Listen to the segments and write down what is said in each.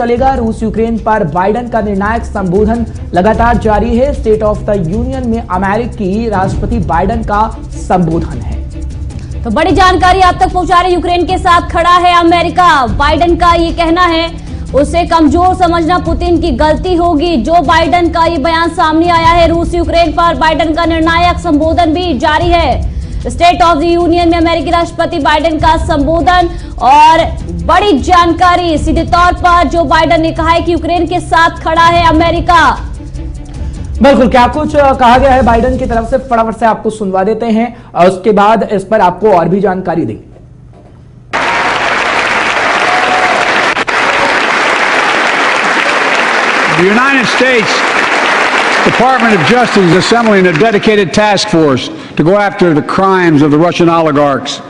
चलेगा। रूस यूक्रेन पर बाइडेन का निर्णायक संबोधन लगातार जारी है। स्टेट ऑफ द यूनियन में अमेरिकी राष्ट्रपति बाइडेन का संबोधन है। तो बड़ी जानकारी आप तक पहुंचा रहे, यूक्रेन के साथ खड़ा है अमेरिका। बाइडेन का ये कहना है उसे कमजोर समझना पुतिन की गलती होगी। जो बाइडेन का ये बयान सामने आया है। रूस यूक्रेन पर बाइडेन का निर्णायक संबोधन भी जारी है। स्टेट ऑफ द यूनियन में अमेरिकी राष्ट्रपति बाइडेन का संबोधन और बड़ी जानकारी सीधे तौर पर जो बाइडेन ने कहा है कि यूक्रेन के साथ खड़ा है अमेरिका। बिल्कुल, क्या कुछ कहा गया है बाइडेन की तरफ से, फटाफट से आपको सुनवा देते हैं और उसके बाद इस पर आपको और भी जानकारी देंगे। The United States Department of Justice is assembling a dedicated task force to go after the crimes of the Russian oligarchs.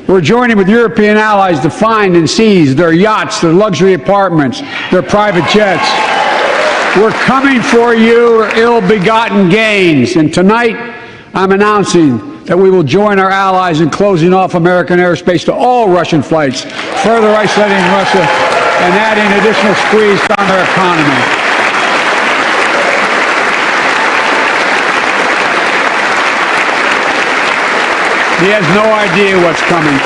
We're joining with European allies to find and seize their yachts, their luxury apartments, their private jets. We're coming for your ill-begotten gains. And tonight, I'm announcing that we will join our allies in closing off American airspace to all Russian flights, further isolating Russia and adding additional squeeze on their economy. He has no idea what's coming.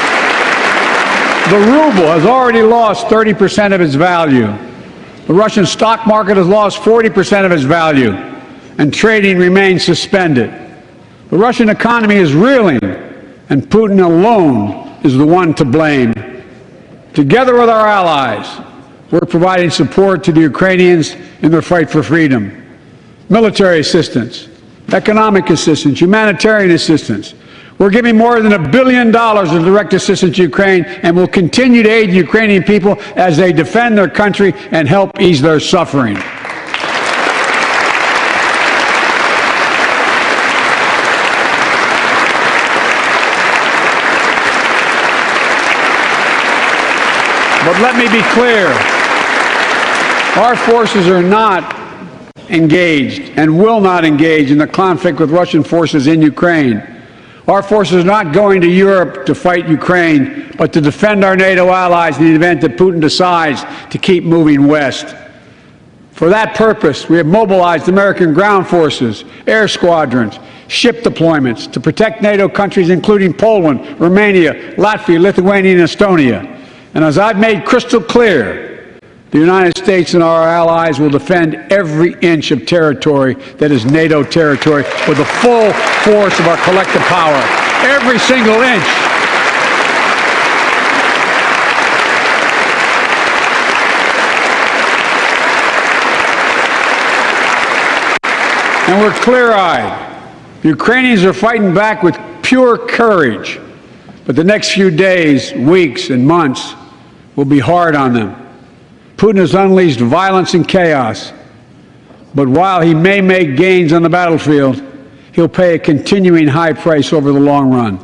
The ruble has already lost 30% of its value. The Russian stock market has lost 40% of its value, and trading remains suspended. The Russian economy is reeling, and Putin alone is the one to blame. Together with our allies, we're providing support to the Ukrainians in their fight for freedom. Military assistance, economic assistance, humanitarian assistance. We're giving more than $1 billion of direct assistance to Ukraine, and will continue to aid the Ukrainian people as they defend their country and help ease their suffering. But let me be clear, our forces are not engaged and will not engage in the conflict with Russian forces in Ukraine. Our forces are not going to Europe to fight Ukraine, but to defend our NATO allies in the event that Putin decides to keep moving west. For that purpose, we have mobilized American ground forces, air squadrons, ship deployments to protect NATO countries including Poland, Romania, Latvia, Lithuania, and Estonia. And as I've made crystal clear, the United States and our allies will defend every inch of territory that is NATO territory with the full force of our collective power. Every single inch. And we're clear-eyed. The Ukrainians are fighting back with pure courage. But the next few days, weeks, and months will be hard on them. Putin has unleashed violence and chaos, but while he may make gains on the battlefield, he'll pay a continuing high price over the long run.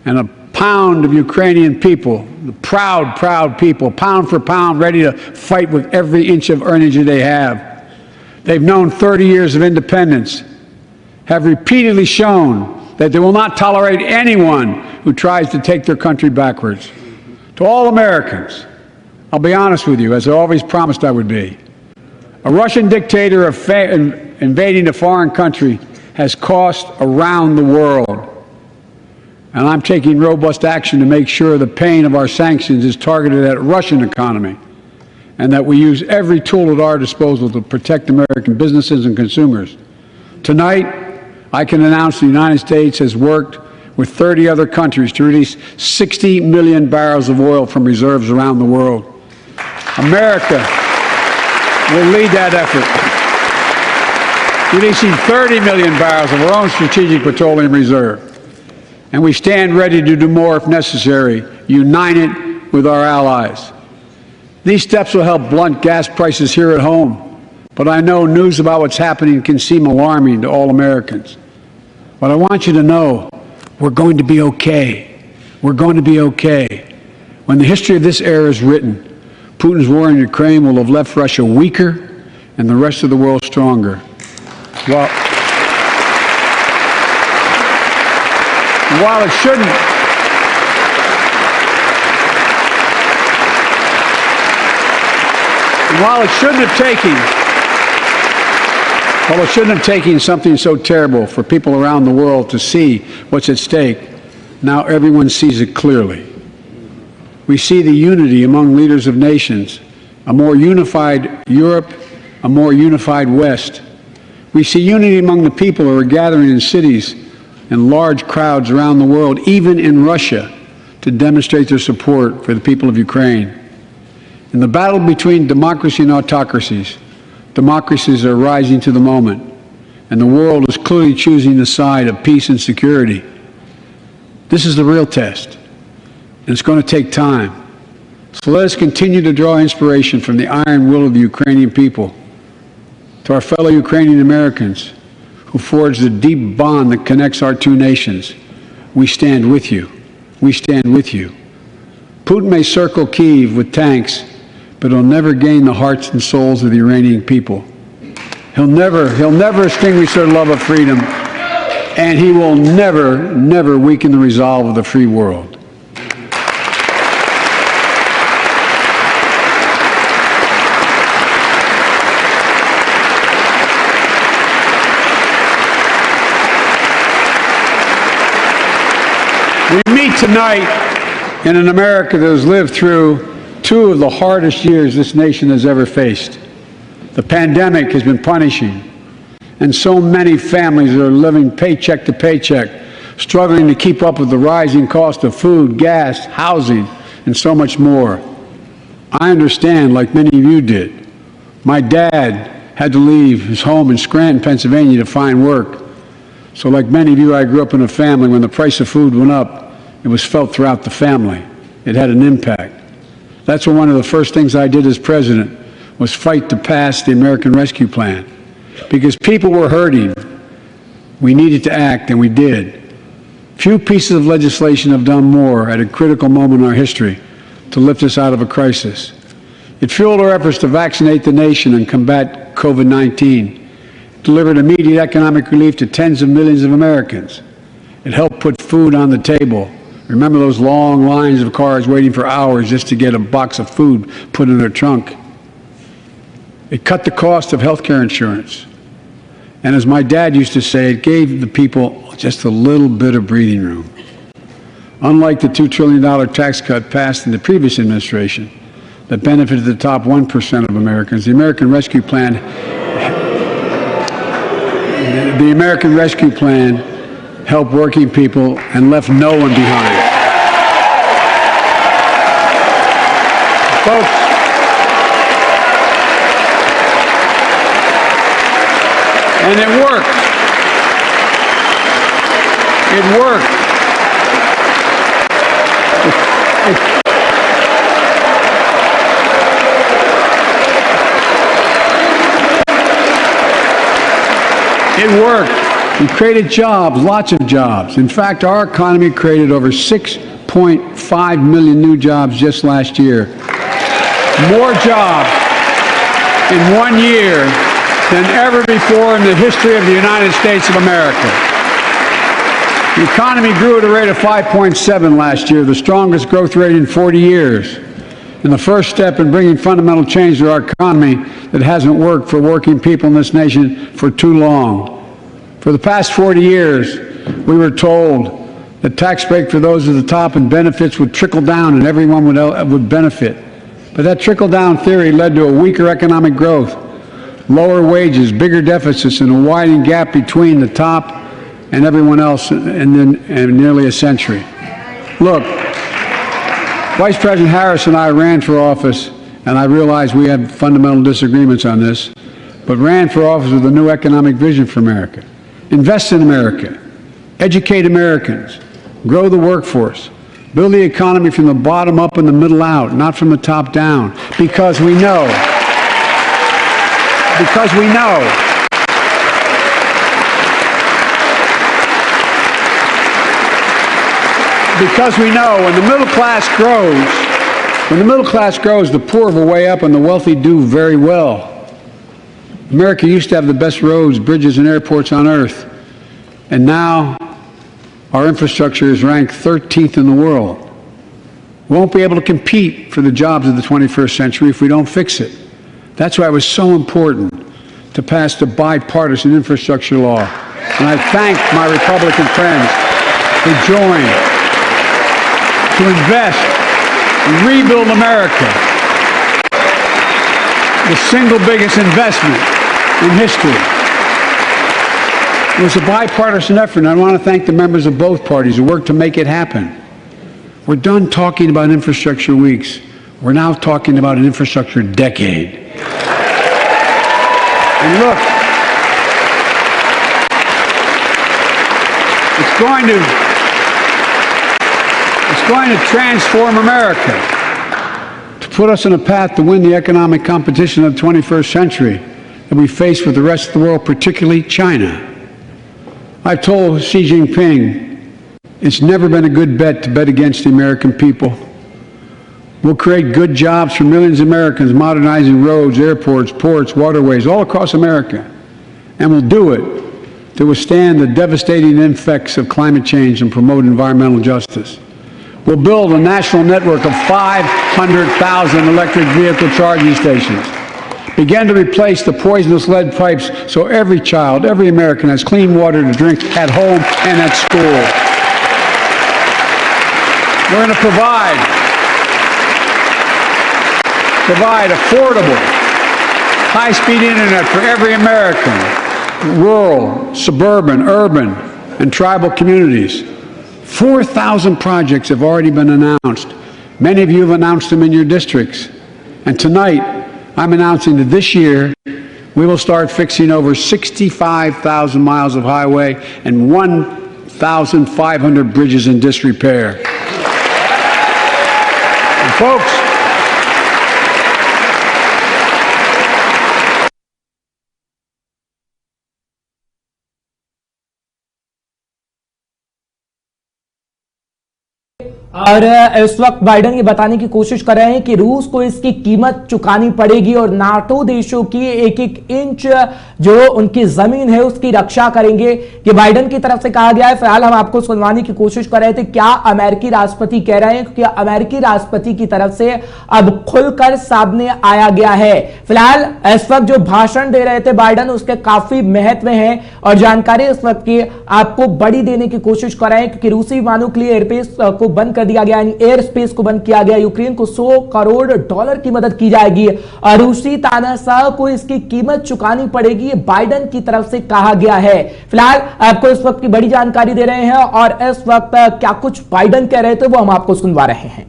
And a pound of Ukrainian people, the proud, proud people, pound for pound, ready to fight with every inch of energy they have. They've known 30 years of independence, have repeatedly shown that they will not tolerate anyone who tries to take their country backwards. To all Americans, I'll be honest with you, as I always promised I would be. A Russian dictator invading a foreign country has cost around the world. And I'm taking robust action to make sure the pain of our sanctions is targeted at the Russian economy, and that we use every tool at our disposal to protect American businesses and consumers. Tonight, I can announce the United States has worked with 30 other countries to release 60 million barrels of oil from reserves around the world. America will lead that effort, releasing 30 million barrels of our own strategic petroleum reserve. And we stand ready to do more if necessary, united with our allies. These steps will help blunt gas prices here at home, but I know news about what's happening can seem alarming to all Americans. But I want you to know we're going to be okay. We're going to be okay. When the history of this era is written, Putin's war in Ukraine will have left Russia weaker and the rest of the world stronger. While it shouldn't, while it shouldn't have taken something so terrible for people around the world to see what's at stake, now everyone sees it clearly. We see the unity among leaders of nations, a more unified Europe, a more unified West. We see unity among the people who are gathering in cities and large crowds around the world, even in Russia, to demonstrate their support for the people of Ukraine. In the battle between democracy and autocracies, democracies are rising to the moment, and the world is clearly choosing the side of peace and security. This is the real test, and it's going to take time. So let us continue to draw inspiration from the iron will of the Ukrainian people. To our fellow Ukrainian Americans who forged the deep bond that connects our two nations, we stand with you. We stand with you. Putin may circle Kyiv with tanks, but he'll never gain the hearts and souls of the Iranian people. He'll never extinguish their love of freedom, and he will never weaken the resolve of the free world. We meet tonight in an America that has lived through two of the hardest years this nation has ever faced. The pandemic has been punishing, and so many families are living paycheck to paycheck, struggling to keep up with the rising cost of food, gas, housing, and so much more. I understand, like many of you did. My dad had to leave his home in Scranton, Pennsylvania to find work. So like many of you, I grew up in a family when the price of food went up, it was felt throughout the family. It had an impact. That's one of the first things I did as president was fight to pass the American Rescue Plan. Because people were hurting, we needed to act, and we did. Few pieces of legislation have done more at a critical moment in our history to lift us out of a crisis. It fueled our efforts to vaccinate the nation and combat COVID-19, delivered immediate economic relief to tens of millions of Americans. It helped put food on the table. Remember those long lines of cars waiting for hours just to get a box of food put in their trunk. It cut the cost of health care insurance. And as my dad used to say, it gave the people just a little bit of breathing room. Unlike the $2 trillion tax cut passed in the previous administration that benefited the top 1% of Americans, the American Rescue Plan helped working people and left no one behind. Folks, and it worked. It worked. It worked. We created jobs, lots of jobs. In fact, our economy created over 6.5 million new jobs just last year. More jobs in 1 year than ever before in the history of the United States of America. The economy grew at a rate of 5.7 last year, the strongest growth rate in 40 years. And the first step in bringing fundamental change to our economy that hasn't worked for working people in this nation for too long. For the past 40 years, we were told that tax break for those at the top and benefits would trickle down and everyone would benefit. But that trickle-down theory led to a weaker economic growth, lower wages, bigger deficits, and a widening gap between the top and everyone else in nearly a century. Look, Vice President Harris and I ran for office, and I realize we had fundamental disagreements on this, but ran for office with a new economic vision for America. Invest in America, educate Americans, grow the workforce, build the economy from the bottom up and the middle out, not from the top down, because we know when the middle class grows, the poor have a way up and the wealthy do very well. America used to have the best roads, bridges, and airports on earth, and now our infrastructure is ranked 13th in the world. We won't be able to compete for the jobs of the 21st century if we don't fix it. That's why it was so important to pass the bipartisan infrastructure law. And I thank my Republican friends who joined to invest and rebuild America, the single biggest investment in history. It was a bipartisan effort, and I want to thank the members of both parties who worked to make it happen. We're done talking about infrastructure weeks. We're now talking about an infrastructure decade. And look, it's going to transform America, to put us on a path to win the economic competition of the 21st century that we face with the rest of the world, particularly China. I've told Xi Jinping it's never been a good bet to bet against the American people. We'll create good jobs for millions of Americans, modernizing roads, airports, ports, waterways, all across America. And we'll do it to withstand the devastating effects of climate change and promote environmental justice. We'll build a national network of 500,000 electric vehicle charging stations. Begin to replace the poisonous lead pipes so every child, every American has clean water to drink at home and at school. We're going to provide affordable, high-speed internet for every American, rural, suburban, urban, and tribal communities. 4,000 projects have already been announced. Many of you have announced them in your districts. And tonight, I'm announcing that this year, we will start fixing over 65,000 miles of highway and 1,500 bridges in disrepair. And folks, और इस वक्त Biden ये बताने की कोशिश कर रहे हैं कि रूस को इसकी कीमत चुकानी पड़ेगी और नाटो देशों की एक एक इंच जो उनकी जमीन है उसकी रक्षा करेंगे। ये बाइडेन की तरफ से कहा गया है। फिलहाल हम आपको सुनवाने की कोशिश कर रहे थे क्या अमेरिकी राष्ट्रपति कह रहे हैं, क्योंकि अमेरिकी राष्ट्रपति की तरफ से अब खुलकर सामने आया गया है। फिलहाल इस वक्त जो भाषण दे रहे थे बाइडेन उसके काफी महत्व है और जानकारी इस वक्त की आपको बड़ी देने की कोशिश कर रहे हैं, क्योंकि रूसी विमानों के लिए एयरबेस को बंद कर दिया गया, यानी एयर स्पेस को बंद किया गया। यूक्रेन को $100 करोड़ की मदद की जाएगी और रूसी तानाशाह को इसकी कीमत चुकानी पड़ेगी, ये बाइडेन की तरफ से कहा गया है। फिलहाल आपको इस वक्त की बड़ी जानकारी दे रहे हैं और इस वक्त क्या कुछ बाइडेन कह रहे थे वो हम आपको सुनवा रहे हैं।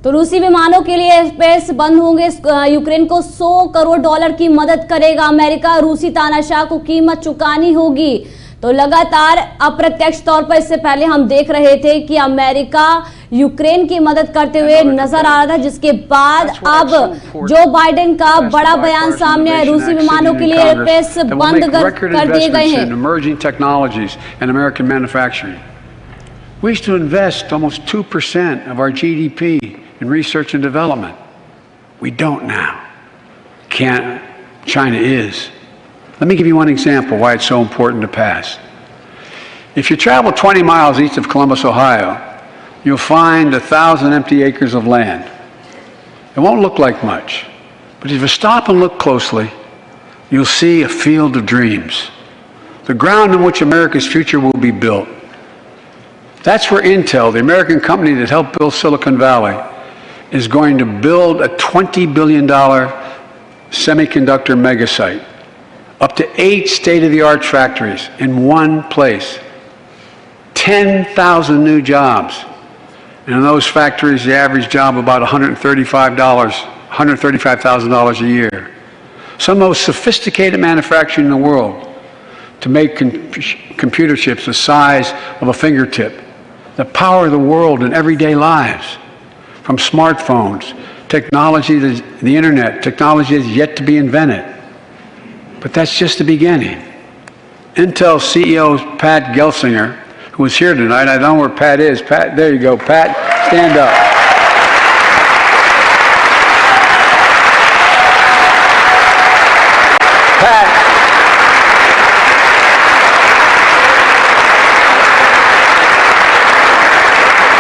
तो रूसी विमानों के लिए स्पेस बंद होंगे, यूक्रेन को $100 करोड़ की मदद करेगा अमेरिका, रूसी तानाशाह को कीमत चुकानी होगी। तो लगातार अप्रत्यक्ष तौर पर इससे पहले हम देख रहे थे कि अमेरिका यूक्रेन की मदद करते हुए नजर आ रहा था, जिसके बाद अब जो बाइडेन का बड़ा बयान सामने आया, रूसी विमानों के लिए एयरबेस बंद कर दिए गए हैं। We used to invest almost 2% of our GDP in research and development. We don't now. China is. Let me give you one example why it's so important to pass. If you travel 20 miles east of Columbus, Ohio, you'll find 1,000 empty acres of land. It won't look like much, but if you stop and look closely, you'll see a field of dreams, the ground on which America's future will be built. That's where Intel, the American company that helped build Silicon Valley, is going to build a $20 billion semiconductor megasite. Up to 8 state-of-the-art factories in one place. 10,000 new jobs. And in those factories, the average job about $135,000 a year. Some of the most sophisticated manufacturing in the world to make computer chips the size of a fingertip. The power of the world in everyday lives. From smartphones, technology to the internet, technology that's yet to be invented. But that's just the beginning. Intel CEO Pat Gelsinger, who is here tonight, I don't know where Pat is. Pat, there you go. Pat, stand up. Pat.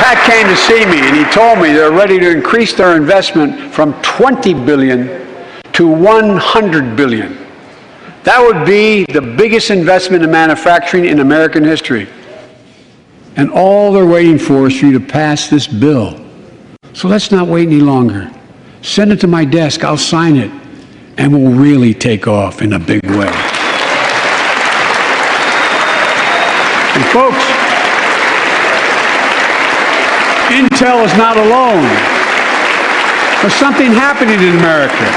Pat came to see me and he told me they're ready to increase their investment from $20 billion to $100 billion. That would be the biggest investment in manufacturing in American history. And all they're waiting for is for you to pass this bill. So let's not wait any longer. Send it to my desk, I'll sign it, and we'll really take off in a big way. And folks, Intel is not alone. There's something happening in America.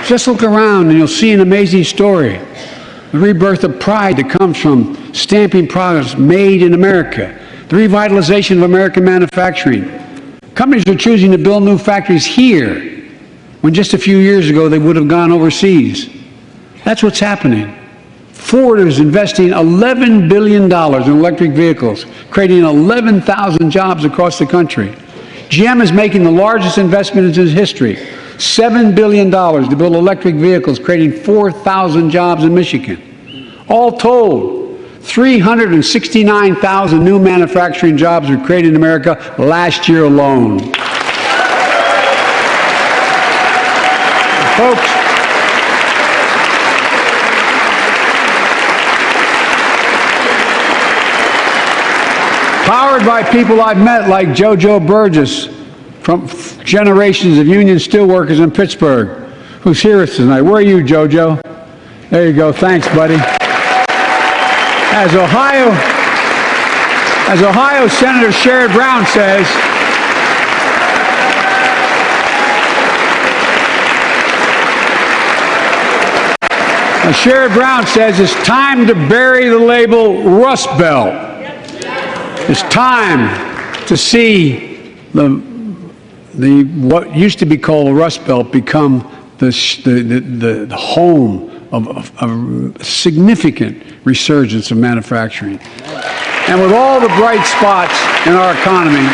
Just look around and you'll see an amazing story. The rebirth of pride that comes from stamping products made in America. The revitalization of American manufacturing. Companies are choosing to build new factories here when just a few years ago they would have gone overseas. That's what's happening. Ford is investing $11 billion in electric vehicles, creating 11,000 jobs across the country. GM is making the largest investment in its history, $7 billion to build electric vehicles, creating 4,000 jobs in Michigan. All told, 369,000 new manufacturing jobs were created in America last year alone. Folks, powered by people I've met like JoJo Burgess from generations of union steelworkers in Pittsburgh, who's here with us tonight. Where are you, JoJo? There you go. Thanks, buddy. As Ohio Senator Sherrod Brown says, it's time to bury the label Rust Belt. It's time to see the what used to be called the Rust Belt become the home of a significant resurgence of manufacturing. And with all the bright spots in our economy,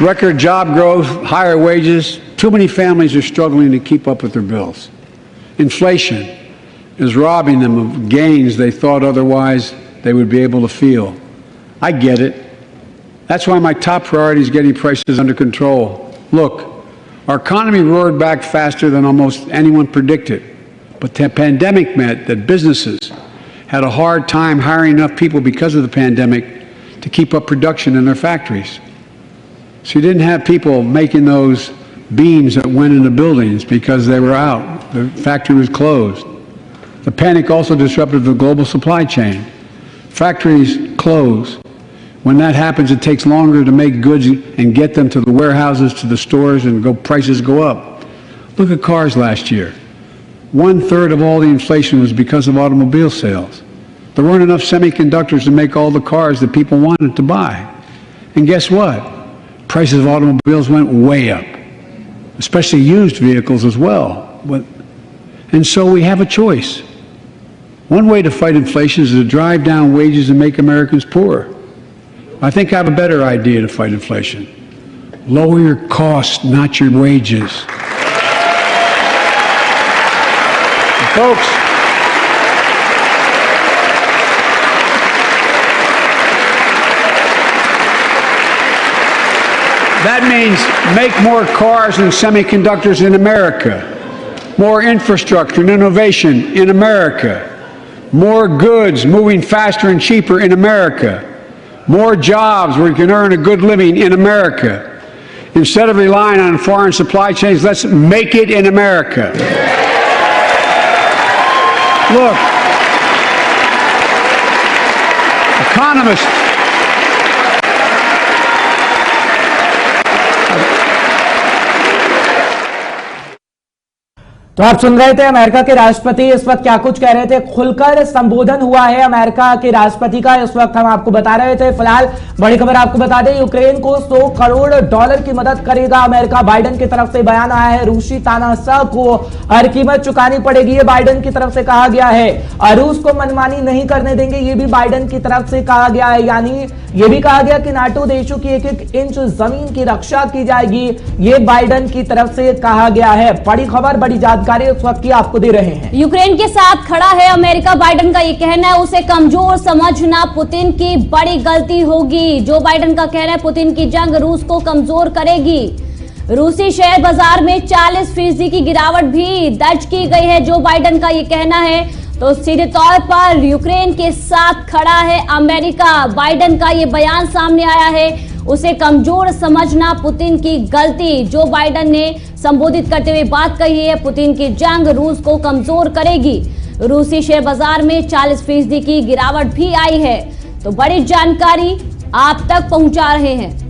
record job growth, higher wages, too many families are struggling to keep up with their bills. Inflation is robbing them of gains they thought otherwise they would be able to feel. I get it. That's why my top priority is getting prices under control. Look, our economy roared back faster than almost anyone predicted, but the pandemic meant that businesses had a hard time hiring enough people because of the pandemic to keep up production in their factories. So you didn't have people making those beams that went into buildings because they were out. The factory was closed. The panic also disrupted the global supply chain. Factories close. When that happens, it takes longer to make goods and get them to the warehouses, to the stores, and prices go up. Look at cars last year. 1/3 of all the inflation was because of automobile sales. There weren't enough semiconductors to make all the cars that people wanted to buy. And guess what? Prices of automobiles went way up, especially used vehicles as well. And so we have a choice. One way to fight inflation is to drive down wages and make Americans poorer. I think I have a better idea to fight inflation. Lower your costs, not your wages. And folks, that means make more cars and semiconductors in America, more infrastructure and innovation in America, more goods moving faster and cheaper in America, more jobs where you can earn a good living in America. Instead of relying on foreign supply chains, let's make it in America. Look, economists तो आप सुन रहे थे America के राष्ट्रपति इस वक्त क्या कुछ कह रहे थे। खुलकर संबोधन हुआ है अमेरिका के राष्ट्रपति का, इस वक्त हम आपको बता रहे थे। फिलहाल बड़ी खबर आपको बता दें, यूक्रेन को $100 करोड़ की मदद करेगा अमेरिका। बाइडेन की तरफ से बयान आया है, रूसी तानाशाह को हर कीमत चुकानी पड़ेगी, ये बाइडेन की तरफ से कहा गया है। रूस को मनमानी नहीं करने देंगे, ये भी बाइडेन की तरफ से कहा गया है। यानी ये भी कहा गया कि नाटो देशों की एक एक इंच जमीन की रक्षा की जाएगी, ये बाइडेन की तरफ से कहा गया है। बड़ी खबर, बड़ी जानकारी जानकारी उस वक्त की आपको दे रहे हैं। यूक्रेन के साथ खड़ा है अमेरिका, बाइडेन का ये कहना है उसे कमजोर समझना पुतिन की बड़ी गलती होगी। जो बाइडेन का कहना है पुतिन की जंग रूस को कमजोर करेगी। रूसी शेयर बाजार में 40% की गिरावट भी दर्ज की गई है। जो बाइडेन का ये कहना है तो सीधे तौर पर यूक्रेन के साथ खड़ा है अमेरिका। बाइडेन का ये बयान सामने आया है, उसे कमजोर समझना पुतिन की गलती। जो बाइडेन ने संबोधित करते हुए बात कही है, पुतिन की जंग रूस को कमजोर करेगी। रूसी शेयर बाजार में 40% की गिरावट भी आई है। तो बड़ी जानकारी आप तक पहुंचा रहे हैं।